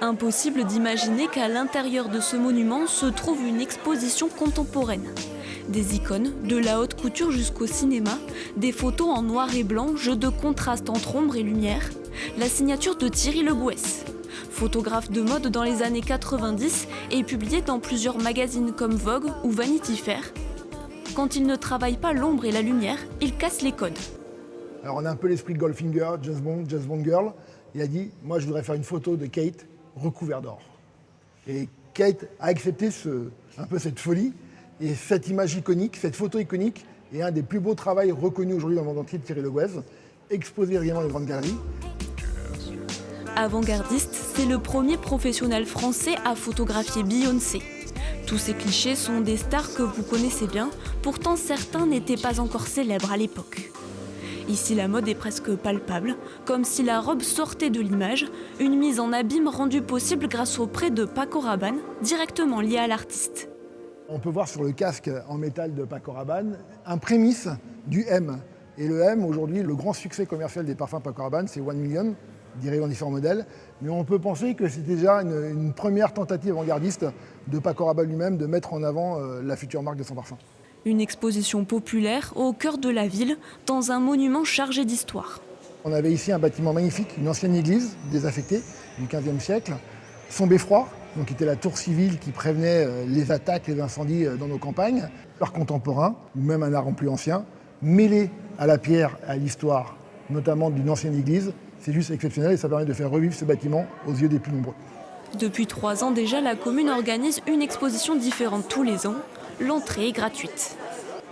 Impossible d'imaginer qu'à l'intérieur de ce monument se trouve une exposition contemporaine. Des icônes, de la haute couture jusqu'au cinéma, des photos en noir et blanc, jeu de contraste entre ombre et lumière, la signature de Thierry Le Gouès. Photographe de mode dans les années 90 et publié dans plusieurs magazines comme Vogue ou Vanity Fair. Quand il ne travaille pas l'ombre et la lumière, il casse les codes. Alors on a un peu l'esprit de Goldfinger, James Bond Girl. Il a dit, moi je voudrais faire une photo de Kate recouverte d'or. Et Kate a accepté un peu cette folie. Et cette image iconique, cette photo iconique, est un des plus beaux travaux reconnus aujourd'hui dans le monde entier de Thierry Le Gouès, exposé régulièrement dans les grandes galeries. Avant-gardiste, c'est le premier professionnel français à photographier Beyoncé. Tous ces clichés sont des stars que vous connaissez bien, pourtant certains n'étaient pas encore célèbres à l'époque. Ici, la mode est presque palpable, comme si la robe sortait de l'image, une mise en abîme rendue possible grâce au prêt de Paco Rabanne, directement lié à l'artiste. On peut voir sur le casque en métal de Paco Rabanne un prémisse du M. Et le M, aujourd'hui, le grand succès commercial des parfums Paco Rabanne, c'est 1 million, dérivés dans différents modèles. Mais on peut penser que c'était déjà une première tentative avant-gardiste de Paco Rabanne lui-même de mettre en avant la future marque de son parfum. Une exposition populaire au cœur de la ville, dans un monument chargé d'histoire. On avait ici un bâtiment magnifique, une ancienne église désaffectée du XVe siècle, son beffroi, donc qui était la tour civile qui prévenait les attaques, les incendies dans nos campagnes, l'art contemporain, ou même un art plus ancien, mêlé à la pierre, à l'histoire, notamment d'une ancienne église. C'est juste exceptionnel et ça permet de faire revivre ce bâtiment aux yeux des plus nombreux. Depuis 3 ans déjà, la commune organise une exposition différente tous les ans. L'entrée est gratuite.